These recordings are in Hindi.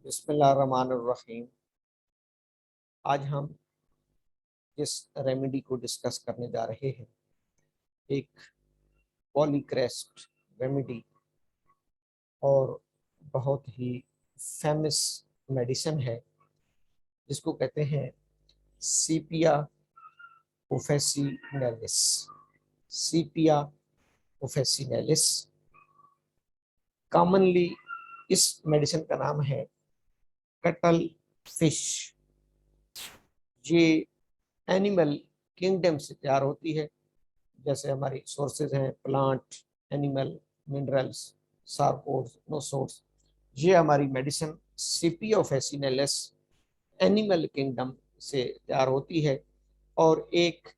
बिस्मिल्लाहिर्रहमानिर्रहीम। आज हम जिस रेमेडी को डिस्कस करने जा रहे हैं, एक पॉलीक्रेस्ट रेमेडी और बहुत ही फेमस मेडिसिन है जिसको कहते हैं सीपिया ओफेसिनेलिस। सीपिया ओफेसिनेलिस कॉमनली इस मेडिसिन का नाम है कटल फिश। ये एनिमल किंगडम से तैयार होती है, जैसे हमारी सोर्सेज हैं प्लांट, एनिमल, मिनरल्स, सार्कोड्स, नोसोड्स। ये हमारी मेडिसिन सीपिया ओफेसिनेलिस एनिमल किंगडम से तैयार होती है और एक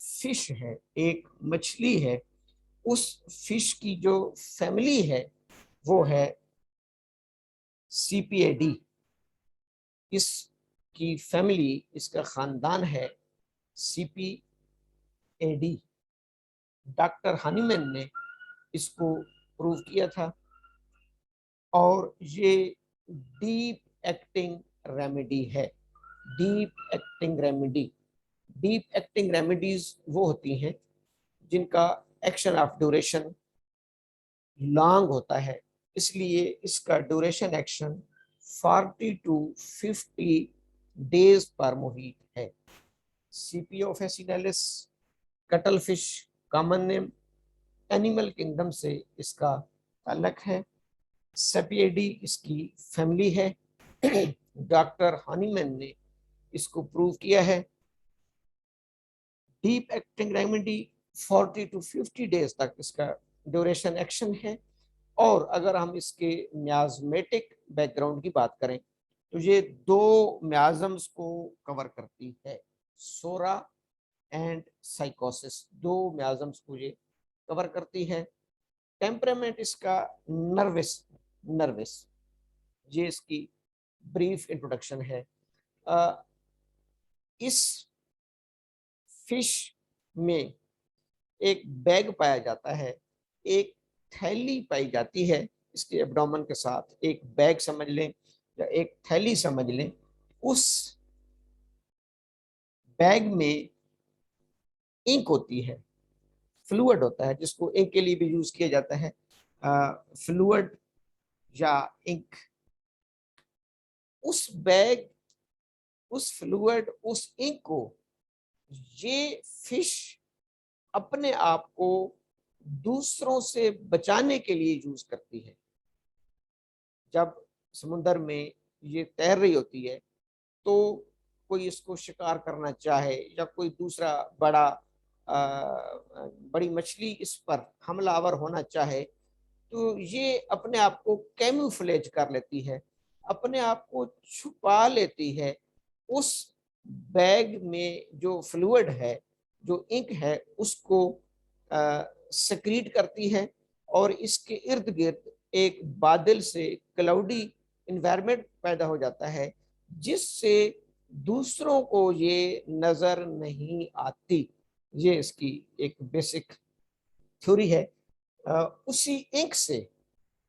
फिश है, एक मछली है। उस फिश की जो फैमिली है वो है सीपीएडी। इसकी फैमिली, इसका खानदान है सीपीएडी। डॉक्टर हनीमैन ने इसको प्रूव किया था और ये डीप एक्टिंग रेमेडी है। Deep acting remedy, deep acting remedies वो होती हैं जिनका एक्शन ऑफ ड्यूरेशन लॉन्ग होता है, इसलिए इसका ड्यूरेशन एक्शन 40 to 50 डेज पर मुहित है। Sepia officinalis cuttle fish common name, animal kingdom से इसका ताल्लुक है। सेपिएडी इसकी फैमिली है। डॉक्टर हनीमैन ने इसको प्रूव किया है। Deep acting remedy 40 to 50 days तक इसका ड्यूरेशन एक्शन है। और अगर हम इसके मियाज़मेटिक बैकग्राउंड की बात करें तो ये दो मियाज़म्स को कवर करती है, सोरा एंड साइकोसिस। दो मियाज़म्स को ये कवर करती है। टेम्परामेंट इसका नर्वस नर्वस ये इसकी ब्रीफ इंट्रोडक्शन है। इस फिश में एक बैग पाया जाता है, एक थैली पाई जाती है। इसके एब्डोमेन के साथ एक बैग समझ लें या एक थैली समझ लें। उस बैग में इंक होती है, फ्लूइड होता है जिसको इंक के लिए भी यूज किया जाता है। फ्लूइड या इंक, उस बैग, उस फ्लूइड, उस इंक को ये फिश अपने आप को दूसरों से बचाने के लिए यूज करती है। जब समुद्र में ये तैर रही होती है तो कोई इसको शिकार करना चाहे या कोई दूसरा बड़ी मछली इस पर हमलावर होना चाहे तो ये अपने आप को कैमूफ्लेज कर लेती है, अपने आप को छुपा लेती है। उस बैग में जो फ्लूइड है, जो इंक है, उसको सक्रीट करती है और इसके इर्द गिर्द एक बादल से क्लाउडी इन्वायरमेंट पैदा हो जाता है जिससे दूसरों को ये नजर नहीं आती। ये इसकी एक बेसिक थ्योरी है। उसी इंक से,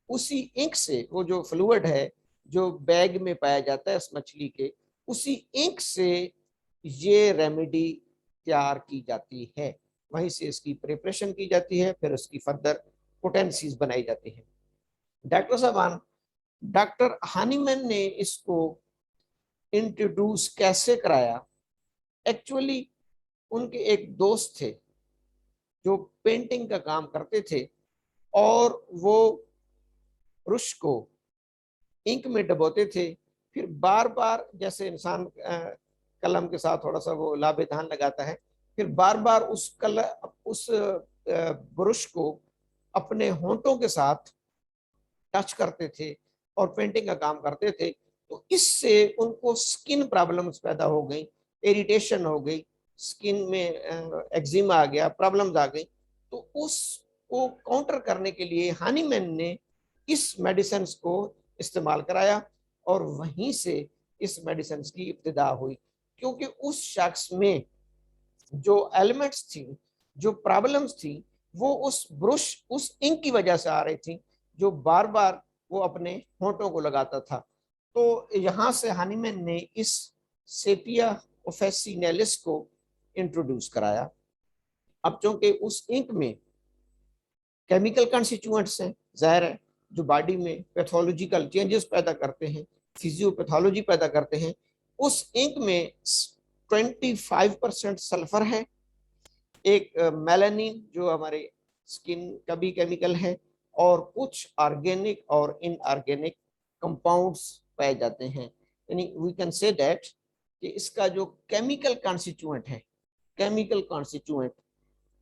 उसी इंक से वो जो फ्लूइड है जो बैग में पाया जाता है उस मछली के, उसी इंक से ये रेमेडी तैयार की जाती है। वहीं से इसकी प्रिपरेशन की जाती है, फिर उसकी फर्दर पोटेंसीज बनाई जाती है। डॉक्टर साहबान, डॉक्टर हानीमैन ने इसको इंट्रोड्यूस कैसे कराया? एक्चुअली उनके एक दोस्त थे जो पेंटिंग का काम करते थे और वो ब्रश को इंक में डबोते थे, फिर बार बार, जैसे इंसान कलम के साथ थोड़ा सा वो लाभेदान लगाता है, फिर बार बार उस ब्रश को अपने होंठों के साथ टच करते थे और पेंटिंग का काम करते थे। तो इससे उनको स्किन प्रॉब्लम्स पैदा हो गई, इरिटेशन हो गई, स्किन में एक्जिमा आ गया, प्रॉब्लम्स आ गई। तो उसको काउंटर करने के लिए हानीमैन ने इस मेडिसिन को इस्तेमाल कराया और वहीं से इस मेडिसिन की इब्तिदा हुई। क्योंकि उस शख्स में जो एलिमेंट्स थी, जो प्रॉब्लम्स थी, वो उस ब्रश, उस इंक की वजह से आ रही थी जो बार बार वो अपने होंठों को लगाता था। तो यहाँ से हानीमैन ने इस सेपिया ऑफिसिनालिस को इंट्रोड्यूस कराया। अब चूंकि उस इंक में केमिकल कॉन्स्टिट्यूएंट्स हैं, जाहिर है, जो बॉडी में पैथोलॉजिकल चेंजेस पैदा करते हैं, फिजियोपैथोलॉजी पैदा करते हैं, उस इंक में 25% सल्फर है, एक मेलानिन जो हमारे स्किन का भी केमिकल है, और कुछ ऑर्गेनिक और इनऑर्गेनिक कंपाउंड्स पाए जाते हैं। यानी वी कैन से दैट कि इसका जो केमिकल कॉन्स्टिट्यूएंट है, केमिकल कॉन्स्टिट्यूएंट,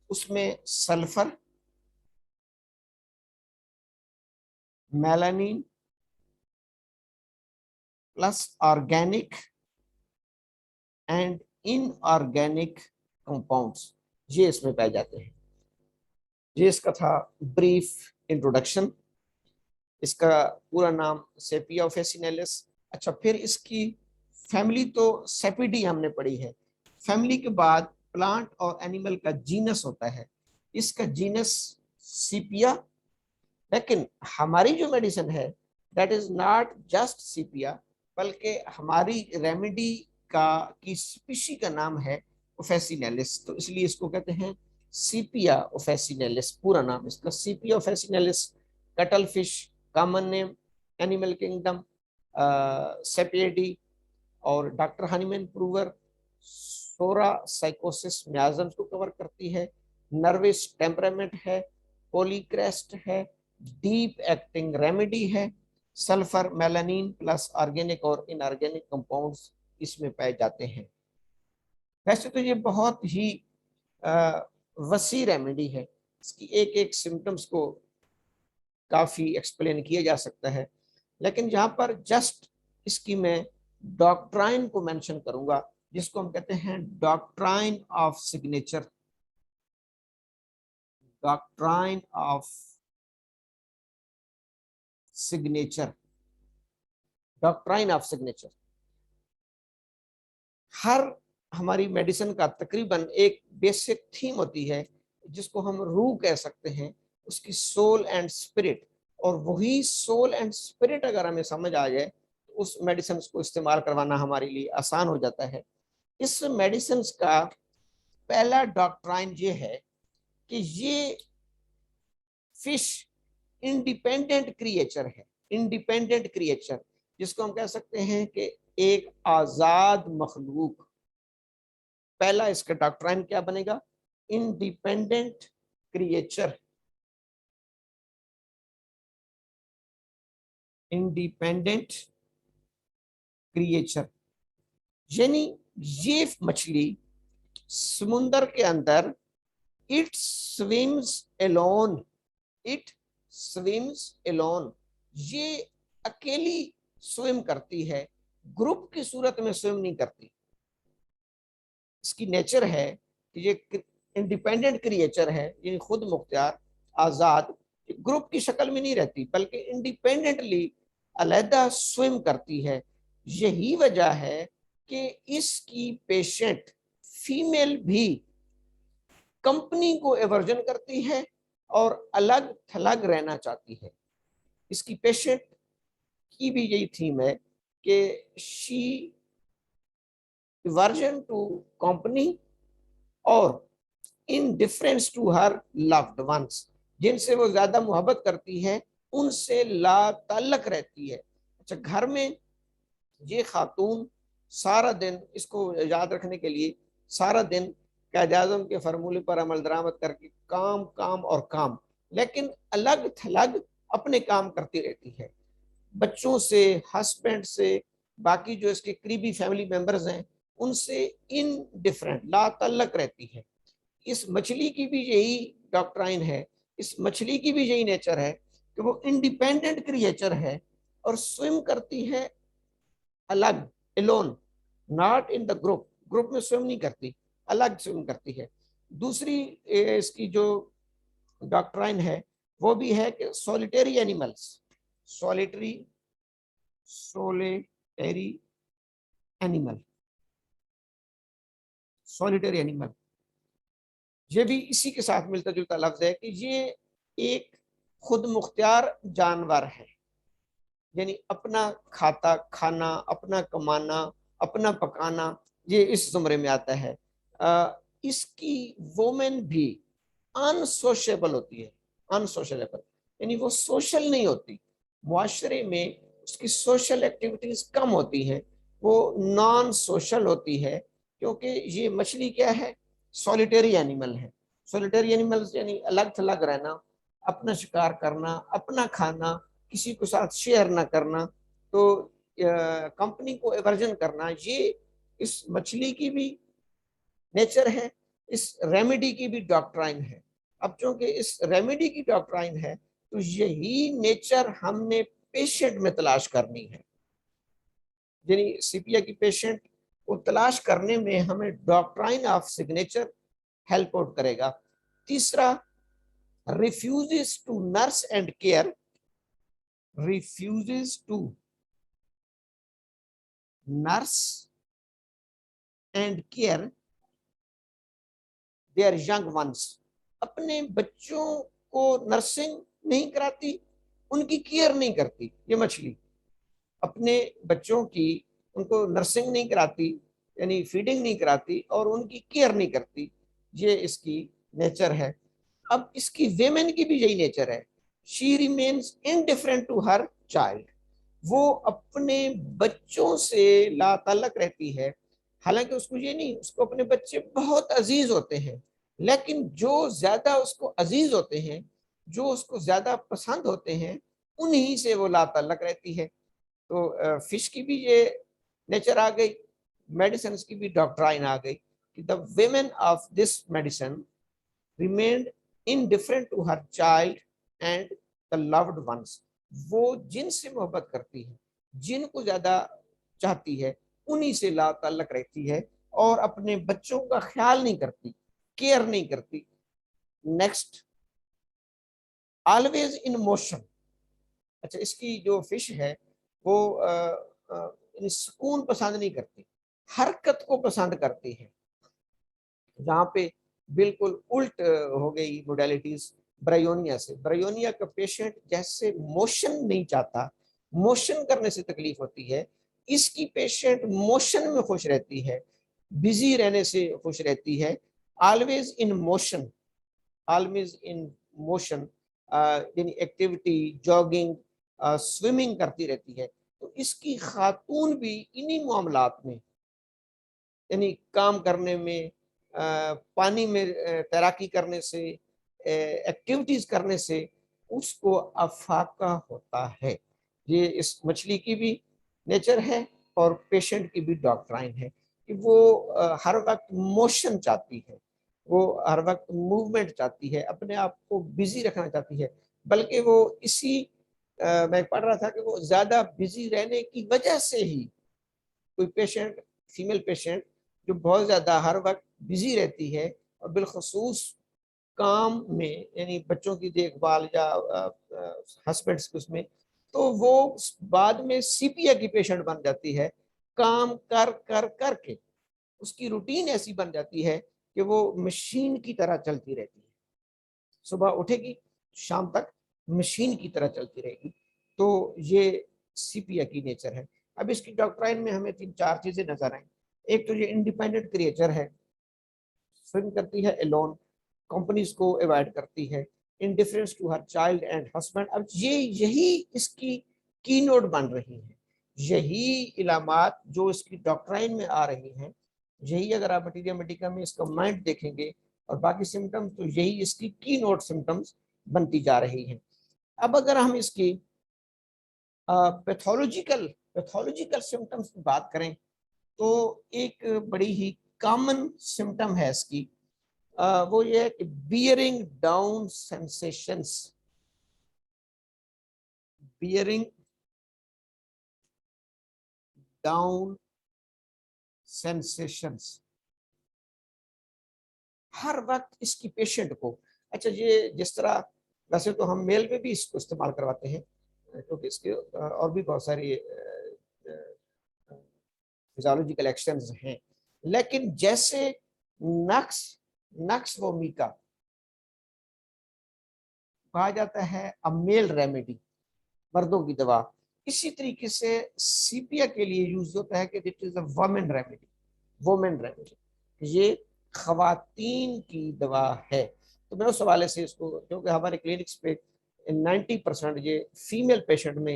उसमें sulphur, melanin plus organic and inorganic compounds, ये इसमें पाए जाते हैं। ये इसका था ब्रीफ इंट्रोडक्शन। इसका पूरा नाम सेपिया ऑफिसिनालिस। अच्छा, फिर इसकी फैमिली तो सेपिडी हमने पढ़ी है। फैमिली के बाद प्लांट और एनिमल का जीनस होता है, इसका जीनस सीपिया। लेकिन हमारी जो मेडिसिन है दैट इज नॉट जस्ट सीपिया, बल्कि हमारी रेमेडी का की स्पीशी का नाम है ऑफिसिनालिस, तो इसलिए इसको कहते हैं सीपिया ऑफिसिनालिस। पूरा नाम इसका Sepia officinalis. Cuttle fish common name, animal kingdom Sepiidae, और doctor Hahnemann prover psora sycosis miasms को कवर करती है, नर्वस टेम्परामेंट है, पोलीक्रेस्ट है, डीप एक्टिंग रेमेडी है, सल्फर, मेलानिन प्लस ऑर्गेनिक और इनऑर्गेनिक कंपाउंड्स इसमें पाए जाते हैं। वैसे तो ये बहुत ही वसी रेमेडी है, इसकी एक एक सिम्टम्स को काफी एक्सप्लेन किया जा सकता है, लेकिन यहाँ पर जस्ट इसकी मैं डॉक्ट्राइन को मेंशन करूंगा, जिसको हम कहते हैं doctrine of signature. Doctrine of signature, doctrine of signature. हर हमारी मेडिसिन का तकरीबन एक बेसिक थीम होती है, जिसको हम रूह कह सकते हैं, उसकी सोल एंड स्पिरिट। और वही सोल एंड स्पिरिट अगर हमें समझ आ जाए तो उस मेडिसिन को इस्तेमाल करवाना हमारे लिए आसान हो जाता है। इस मेडिसिन का पहला डॉक्ट्राइन ये है कि ये फिश इंडिपेंडेंट क्रिएचर है। इंडिपेंडेंट क्रिएचर, जिसको हम कह सकते हैं कि एक आजाद मखलूक। पहला इसका डॉक्ट्राइन क्या बनेगा? Independent creature. इंडिपेंडेंट क्रिएचर यानी ये मछली समुंदर के अंदर it swims alone, it swims alone, ये अकेली स्विम करती है, ग्रुप की सूरत में स्विम नहीं करती। इसकी नेचर है कि ये इंडिपेंडेंट क्रिएचर है, ये खुद मुख्तियार, आजाद, ग्रुप की शक्ल में नहीं रहती, बल्कि इंडिपेंडेंटली अलहदा स्विम करती है। यही वजह है कि इसकी पेशेंट फीमेल भी कंपनी को एवर्जन करती है और अलग थलग रहना चाहती है। इसकी पेशेंट की भी यही थीम है कि शी एवर्जन टू कंपनी और indifference to her loved ones, जिनसे वो ज्यादा मोहब्बत करती है उनसे ला ताल्लुक रहती है। अच्छा, घर में ये खातून सारा दिन, इसको याद रखने के लिए, सारा दिन कायद आज़म के फार्मूले पर अमल दरामद करके काम काम और काम, लेकिन अलग थलग अपने काम करती रहती है, बच्चों से, हस्बैंड से, बाकी जो इसके करीबी फैमिली मेंबर्स हैं उनसे इन डिफरेंट ला ताल्लुक रहती है। इस मछली की भी यही डॉक्ट्राइन है, इस मछली की भी यही नेचर है कि वो इंडिपेंडेंट क्रिएचर है और स्विम करती है अलग, alone, not in the group. Group में स्विम नहीं करती, अलग स्विम करती है। दूसरी इसकी जो डॉक्ट्राइन है वो भी है कि solitary animals, solitary solitary animal, solitary animal, ये भी इसी के साथ मिलता जुलता लफ्ज है कि ये एक खुद मुख्तियार जानवर है। यानी अपना खाता खाना, अपना कमाना, अपना पकाना, ये इस जुमरे में आता है। इसकी वोमेन भी अनसोशेबल होती है, अनसोशलेबल, यानी वो सोशल नहीं होती, मुआशरे में उसकी सोशल एक्टिविटीज कम होती हैं, वो नॉन सोशल होती है, क्योंकि ये मछली क्या है, सॉलिटरी एनिमल है। सॉलिटरी एनिमल्स यानी अलग थलग रहना, अपना शिकार करना, अपना खाना, किसी के साथ शेयर ना करना, तो कंपनी को एवर्जन करना, ये इस मछली की भी नेचर है, इस रेमेडी की भी डॉक्ट्राइन है। अब चूंकि इस रेमेडी की डॉक्ट्राइन है, तो यही नेचर हमने पेशेंट में तलाश करनी है, यानी सीपिया की पेशेंट को तलाश करने में हमें doctrine of signature help out करेगा। तीसरा, refuses to nurse and care, refuses to nurse and care their young ones, अपने बच्चों को नर्सिंग नहीं कराती, उनकी केयर नहीं करती। ये मछली अपने बच्चों की, उनको नर्सिंग नहीं कराती, यानी फीडिंग नहीं कराती, और उनकी केयर नहीं करती, ये इसकी नेचर है। अब इसकी वेमेन की भी यही नेचर है, she remains indifferent to her child, वो अपने बच्चों से लाताल्लुक रहती है। हालांकि उसको ये नहीं, उसको अपने बच्चे बहुत अजीज होते हैं, लेकिन जो ज्यादा उसको अजीज होते हैं, जो उसको ज्यादा पसंद होते हैं, उन्हीं से वो लाताल्लुक रहती है। तो फिश की भी ये नेचर आ गई, मेडिसिन की भी डॉक्ट्राइन आ गई कि the women of this medicine remained indifferent to her child and the loved ones, वो जिनसे मोहब्बत करती है, जिनको ज्यादा चाहती है, उन्हीं से ला ताल्लुक रहती है, और अपने बच्चों का ख्याल नहीं करती, केयर नहीं करती। Next, always in motion. अच्छा, इसकी जो फिश है वो सुकून पसंद नहीं करती, हरकत को पसंद करती है। जहाँ पे बिल्कुल उल्ट हो गई मोडेलिटीज ब्रायोनिया से। ब्रायोनिया का पेशेंट जैसे मोशन नहीं चाहता, मोशन करने से तकलीफ होती है, इसकी पेशेंट मोशन में खुश रहती है, बिजी रहने से खुश रहती है, always in motion, always in motion, यानी एक्टिविटी, जॉगिंग, स्विमिंग करती रहती है। तो इसकी खातून भी इन्हीं मामलात में, यानी काम करने में, पानी में तैराकी करने से, एक्टिविटीज करने से उसको अफाका होता है। ये इस मछली की भी नेचर है और पेशेंट की भी डॉक्ट्राइन है कि वो हर वक्त मोशन चाहती है, वो हर वक्त मूवमेंट चाहती है, अपने आप को बिजी रखना चाहती है। बल्कि वो इसी मैं पढ़ रहा था कि वो ज्यादा बिजी रहने की वजह से ही कोई पेशेंट, फीमेल पेशेंट जो बहुत ज़्यादा हर वक्त बिजी रहती है, और बिलखसूस काम में, यानी बच्चों की देखभाल या हस्बैंड्स के उसमें, तो वो बाद में सीपिया की पेशेंट बन जाती है। काम कर कर करके उसकी रूटीन ऐसी बन जाती है कि वो मशीन की तरह चलती रहती है, सुबह उठेगी शाम तक मशीन की तरह चलती रहेगी। तो ये सीपिया की नेचर है। अब इसकी डॉक्ट्राइन में हमें 3-4 चीजें नजर आई। एक तो ये इंडिपेंडेंट क्रिएचर है, स्विम करती है एलोन, कंपनीज को अवॉइड करती है, indifference to her child and husband. अब ये यही इसकी की नोट बन रही है, यही इलामात जो इसकी डॉक्ट्राइन में आ रही हैं, यही अगर आप मटीरियल मेडिका में इसका माइंड देखेंगे और बाकी सिम्टम्स, तो यही इसकी की नोट सिम्टम्स बनती जा रही हैं। अब अगर हम इसकी पैथोलॉजिकल पैथोलॉजिकल सिम्टम्स की बात करें, तो एक बड़ी ही कॉमन सिम्टम है इसकी, वो ये है कि bearing down sensations, bearing down sensations, हर वक्त इसकी पेशेंट को। अच्छा, ये जिस तरह, वैसे तो हम मेल में भी इसको इस्तेमाल करवाते हैं, क्योंकि इसके और भी बहुत सारी फिजियोलॉजिकल एक्शंस हैं, लेकिन जैसे नक्स नक्स वोमिका कहा जाता है अ मेल रेमेडी, मर्दों की दवा, इसी तरीके से सीपिया के लिए यूज होता है कि it is a women remedy, women remedy, ये खवातीन की दवा है। तो मैं उस हवाले से इसको, क्योंकि हमारे क्लिनिक्स पे 90% ये फीमेल पेशेंट में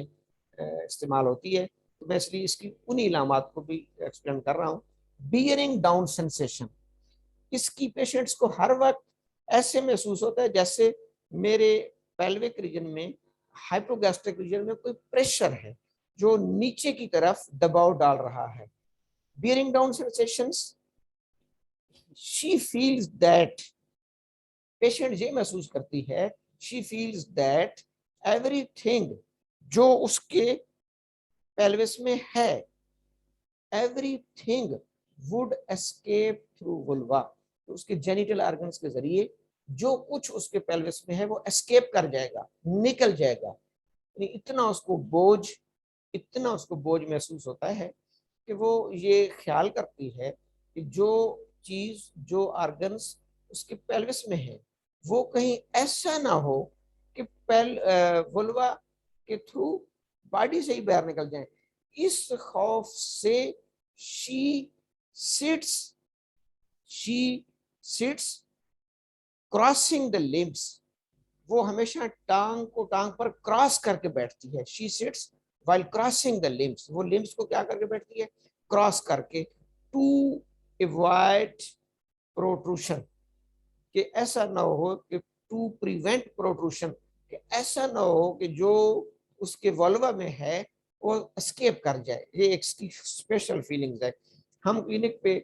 इस्तेमाल होती है, तो मैं इसलिए इसकी उन्हीं इलामात को भी एक्सप्लेन कर रहा हूँ। बियरिंग डाउन सेंसेशन, इसकी पेशेंट्स को हर वक्त ऐसे महसूस होता है जैसे मेरे पेल्विक रीजन में, हाइपोगैस्ट्रिक रीजन में कोई प्रेशर है जो नीचे की तरफ दबाव डाल रहा है। Bearing down sensations, she feels that, patient ये महसूस करती है, शी फील्स दैट एवरीथिंग जो उसके पेल्विस में है, everything would escape through vulva, तो उसके जेनिटल ऑर्गन्स के जरिए जो कुछ उसके पेल्विस में है वो एस्केप कर जाएगा, निकल जाएगा। इतना उसको बोझ, इतना उसको बोझ महसूस होता है कि वो ये ख्याल करती है कि जो चीज, जो ऑर्गन्स उसके पेल्विस में है वो कहीं ऐसा ना हो कि वुल्वा के थ्रू बॉडी से ही बाहर निकल जाए। इस खौफ से she seats, she seats crossing the limbs, वो हमेशा टांग को टांग पर क्रॉस करके बैठती है। She sits while crossing the limbs, वो लिम्स को क्या करके बैठती है, क्रॉस करके, टू अवॉइड प्रोट्रूशन, कि ऐसा ना हो कि, टू प्रिवेंट प्रोट्रूशन, कि ऐसा ना हो कि जो उसके वल्वा में है वो एस्केप कर जाए। ये एक स्पेशल फीलिंग्स है। हम क्लिनिक पे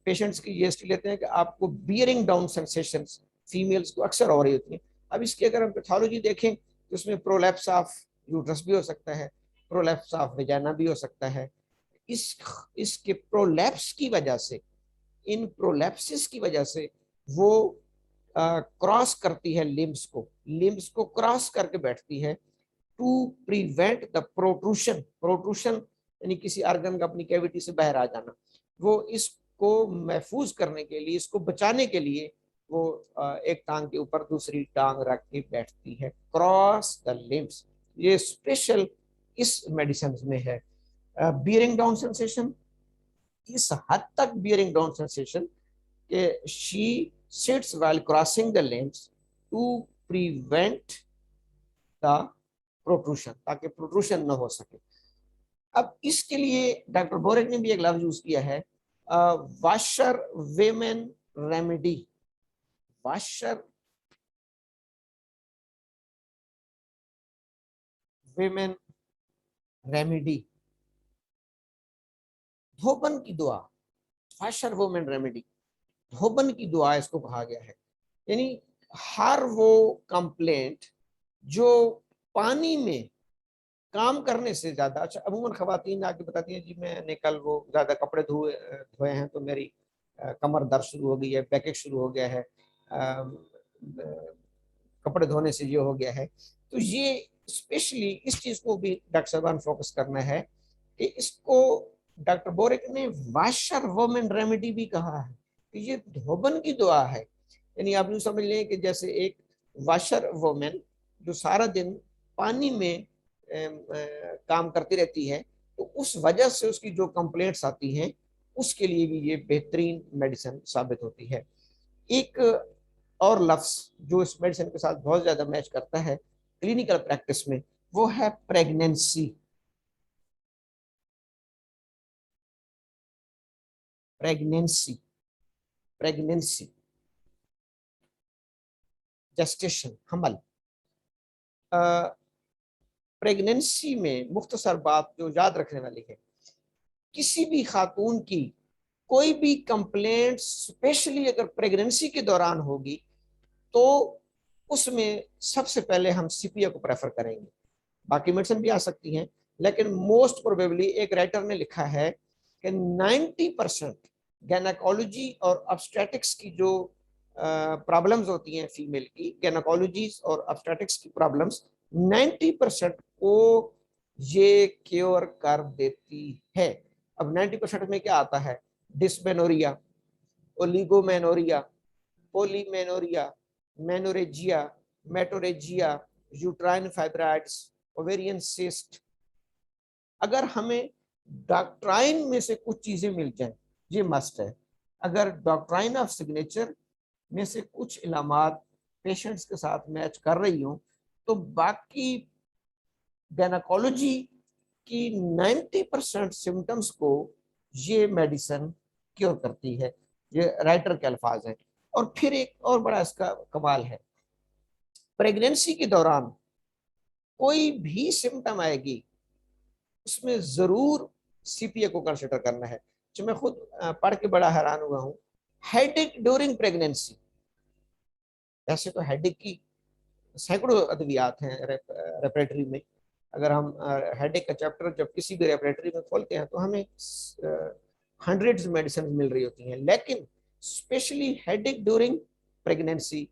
पेशेंट्स की ये हिस्ट्री लेते हैं कि आपको बियरिंग डाउन सेंसेशंस फीमेल्स को अक्सर हो रही होती हैं। अब इसकी अगर हम पैथोलॉजी देखें तो उसमें प्रोलैप्स ऑफ यूट्रस भी हो सकता है, प्रोलैप्स ऑफ वेजाना भी हो सकता है। इसके प्रोलैप्स की वजह से, इन प्रोलैप्सिस की वजह से वो क्रॉस करती है लिम्स को, लिम्स को क्रॉस करके बैठती है, to prevent the protrusion, protrusion यानी किसी ऑर्गन का अपनी कैविटी से बाहर आ जाना, वो इसको महफूज करने के लिए, इसको बचाने के लिए वो एक टांग के ऊपर दूसरी टांग रख के बैठती है, क्रॉस द लिम्स। ये स्पेशल इस मेडिसिन में है। बियरिंग डाउन सेंसेशन, इस हद तक बियरिंग डाउन सेंसेशन कि she sits while crossing the limbs to prevent the protrusion, ताकि प्रोट्रूशन न हो सके। अब इसके लिए डॉक्टर बोरेक ने भी एक लफ्ज यूज किया है, washer women remedy, washer women remedy, धोबन की दुआ, वाशर वुमेन रेमेडी, धोबन की दुआ इसको कहा गया है। यानी हर वो कंप्लेंट जो पानी में काम करने से ज्यादा, अच्छा अमूमन खवातीन आके बताती हैं जी मैंने कल वो ज्यादा कपड़े धोए धोए हैं तो मेरी कमर दर्द शुरू हो गई है, बैकेज शुरू हो गया है, कपड़े धोने से ये हो गया है। तो ये स्पेशली इस चीज को भी डॉक्टर साहबान फोकस करना है कि इसको डॉक्टर बोरेक ने वाशर वुमेन रेमेडी भी कहा है कि ये धोबन की दुआ है। यानी आप यूँ समझ लें कि जैसे एक वाशर वुमेन जो सारा दिन पानी में काम करती रहती है, तो उस वजह से उसकी जो कंप्लेंट्स आती हैं उसके लिए भी ये बेहतरीन मेडिसिन साबित होती है। एक और लफ्ज जो इस मेडिसिन के साथ बहुत ज्यादा मैच करता है क्लिनिकल प्रैक्टिस में, वो है प्रेगनेंसी, प्रेगनेंसी, प्रेगनेंसी, जेस्टेशन, हमल। प्रेगनेंसी में मुख्तसर बात जो याद रखने वाली है, किसी भी खातून की कोई भी कंप्लेंट स्पेशली अगर प्रेगनेंसी के दौरान होगी तो उसमें सबसे पहले हम सीपीए को प्रेफर करेंगे। बाकी मेडिसिन भी आ सकती हैं, लेकिन मोस्ट प्रोबेबली एक राइटर ने लिखा है कि 90% गैनाकोलॉजी और ऑब्स्टेटिक्स की जो प्रॉब्लम्स होती हैं फीमेल की, गैनाकोलॉजी और ऑब्स्टेटिक्स की प्रॉब्लम्स 90% को ये क्योर कर देती है। अब 90% में क्या आता है, dysmenorrhoea, oligomenorrhoea, polymenorrhoea, menorrhagia, metrorrhagia, uterine fibroids, ovarian cyst, अगर हमें डॉक्ट्राइन में से कुछ चीजें मिल जाए, ये मस्ट है। अगर डॉक्ट्राइन ऑफ सिग्नेचर में से कुछ इलामात पेशेंट्स के साथ मैच कर रही हो, तो बाकी गायनेकोलॉजी की 90% सिम्टम्स को ये मेडिसिन क्योर करती है। ये राइटर के अल्फाज हैं। और फिर एक और बड़ा इसका कमाल है, प्रेगनेंसी के दौरान कोई भी सिम्टम आएगी उसमें जरूर सीपीए को कंसिडर करना है। जो मैं खुद पढ़ के बड़ा हैरान हुआ हूँ, हेडेक ड्यूरिंग प्रेगनेंसी। ऐसे तो हेडेक की सैकड़ों अद्वियात हैं रेपरेटरी में। अगर हम हेडेक का चैप्टर जब किसी भी रेपरेटरी में खोलते हैं तो हमें हंड्रेड्स मेडिसिन मिल रही होती हैं, लेकिन specially headache during pregnancy,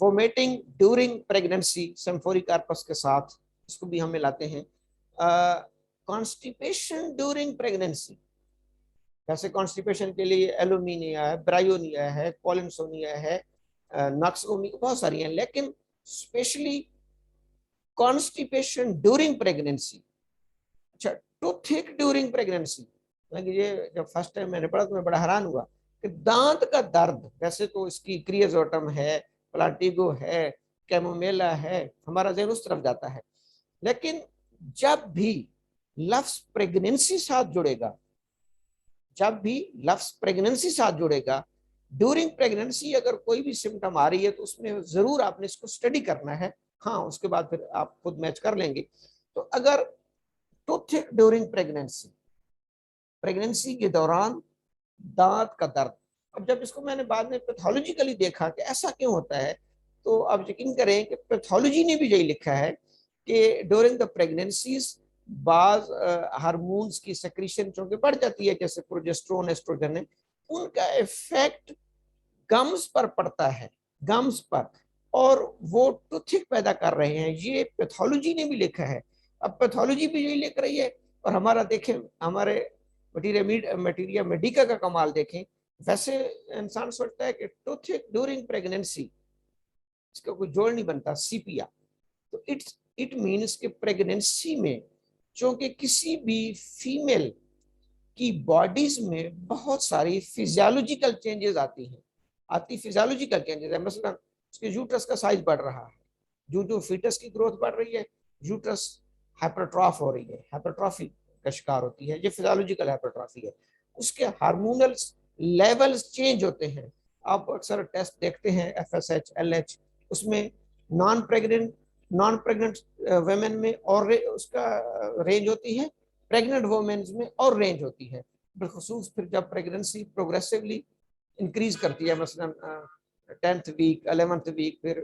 vomiting during pregnancy Symphoricarpus के साथ, इसको भी हम मिलाते हैं। कॉन्स्टिपेशन ड्यूरिंग प्रेगनेंसी, जैसे कॉन्स्टिपेशन के लिए एलुमिनिया है, ब्रायोनिया है, कॉलिनसोनिया है, नक्सोनिया, बहुत सारी हैं, लेकिन स्पेशली कॉन्स्टिपेशन ड्यूरिंग प्रेगनेंसी। अच्छा, टूथिक ड्यूरिंग प्रेगनेंसी, ये जब फर्स्ट टाइम मैंने पढ़ा तो मैं बड़ा हैरान हुआ कि दांत का दर्द, वैसे तो इसकी क्रियाजोटम है, प्लाटिगो है, कैमोमेला है, हमारा जहन उस तरफ जाता है, लेकिन जब भी लफ्ज प्रेगनेंसी साथ जुड़ेगा, जब भी लफ्ज प्रेगनेंसी साथ जुड़ेगा, ड्यूरिंग प्रेगनेंसी अगर कोई भी सिम्टम आ रही है तो उसमें जरूर आपने इसको स्टडी करना है। हाँ, उसके बाद फिर आप खुद मैच कर लेंगे। तो अगर टूथिक ड्यूरिंग प्रेगनेंसी, प्रेगनेंसी के दौरान दांत का दर्द, अब जब इसको मैंने बाद में पैथोलॉजिकली देखा कि ऐसा क्यों होता है, तो आप यकीन करें कि पैथोलॉजी ने भी यही लिखा है कि ड्यूरिंग द प्रेगनेंसीज बाज हार्मोन्स की सेक्रीशन चूंकि बढ़ जाती है, जैसे प्रोजेस्टेरोन, एस्ट्रोजन है, उनका इफेक्ट गम्स पर पड़ता है, गम्स पर, और वो टूथिक पैदा कर रहे हैं। ये पैथोलॉजी ने भी लिखा है। अब पैथोलॉजी भी यही लिख रही है, और हमारा देखें, हमारे मटीरिया मेडिका का कमाल देखें। वैसे इंसान सोचता है कि टूथिक ड्यूरिंग प्रेगनेंसी, इसका कोई जोड़ नहीं बनता, सीपिया। तो इट मीन्स कि प्रेगनेंसी में चूंकि किसी भी फीमेल की बॉडीज में बहुत सारी फिजियोलॉजिकल चेंजेस फिजियोलॉजिकल चेंजेस है। मसलन उसके यूट्रस का साइज बढ़ रहा है, जो जो फीटस की ग्रोथ बढ़ रही है, यूट्रस हाइपरट्रॉफ हो रही है, हाइपरट्रॉफी का शिकार होती है, ये फिजियोलॉजिकल हाइपरट्रॉफी है। उसके हार्मोनल लेवल्स चेंज होते हैं। आप अक्सर टेस्ट देखते हैं FSH, LH, उसमें नॉन प्रेग्नेंट वेमेन में और उसका रेंज होती है, प्रेग्नेंट वुमेन्स में और रेंज होती है। बिलखसूस फिर जब प्रेगनेंसी प्रोग्रेसिवली इंक्रीज करती है, मसलन 10th वीक, 11th वीक, फिर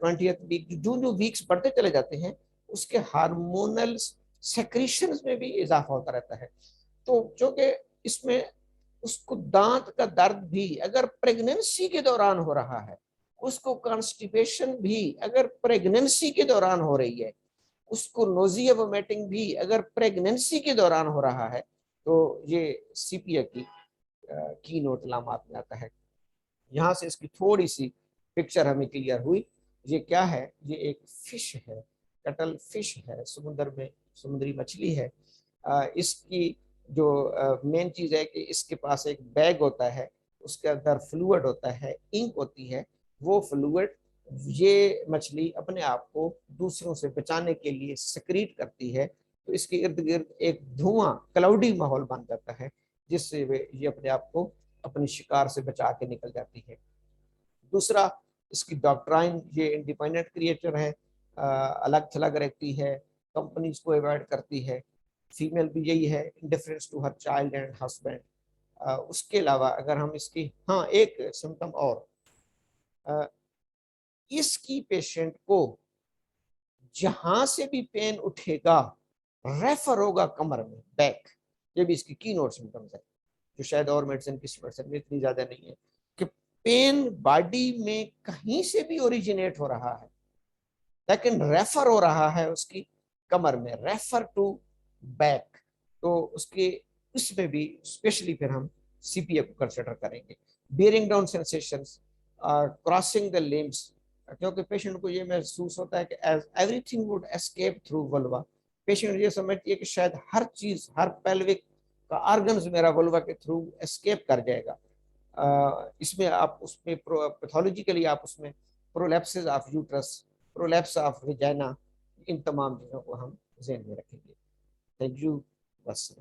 20th वीक, जो जो वीक्स बढ़ते चले जाते हैं, उसके हार्मोनल सेक्रीशंस में भी इजाफा होता रहता है। तो जो कि इसमें उसको दांत का दर्द भी अगर प्रेगनेंसी के दौरान हो रहा है, उसको कॉन्स्टिपेशन भी अगर प्रेगनेंसी के दौरान हो रही है, उसको नोजिया वोमिटिंग भी अगर प्रेगनेंसी के दौरान हो रहा है, तो ये सीपीए की नोट लामात में आता है। यहाँ से इसकी थोड़ी सी पिक्चर हमें क्लियर हुई। ये क्या है? ये एक फिश है, कटल फिश है, समुद्र में समुद्री मछली है। इसकी जो मेन चीज है कि इसके पास एक बैग होता है, उसके अंदर फ्लूइड होता है, इंक होती है। वो फ्लूइड ये मछली अपने आप को दूसरों से बचाने के लिए सिक्रीट करती है, तो इसके इर्द गिर्द एक धुआं, क्लाउडी माहौल बन जाता है, जिससे वे ये अपने आप को अपने शिकार से बचा के निकल जाती है। दूसरा, इसकी डॉक्ट्राइन, ये इंडिपेंडेंट क्रिएचर है, अलग थलग रहती है, कंपनीज को अवॉइड करती है। फीमेल भी यही है, indifference to her child and husband. उसके अलावा अगर हम इसकी, हाँ, एक सिम्टम और, इसकी पेशेंट को जहां से भी पेन उठेगा रेफर होगा कमर में, बैक। ये भी इसकी की नोट सिम्टम्स है, जो शायद और मेडिसिन, किसी मेडिसिन में इतनी ज्यादा नहीं है, कि पेन बॉडी में कहीं से भी ओरिजिनेट हो रहा है, लेकिन रेफर हो रहा है उसकी कमर में, रेफर टू बैक। तो उसके इसमें भी स्पेशली फिर हम सीपीए को कंसिडर करेंगे। Bearing down sensations, crossing the limbs, क्योंकि पेशेंट को ये महसूस होता है कि everything would escape through vulva, patient ये समझती है कि शायद हर चीज, हर पेल्विक का ऑर्गन्स मेरा वल्वा के थ्रू एस्केप कर जाएगा। इसमें आप उसमें पैथोलॉजिकली आप उसमें prolapsis of uterus, prolapse of vagina, इन तमाम चीज़ों को हम ज़हन में रखेंगे। Thank you. बस।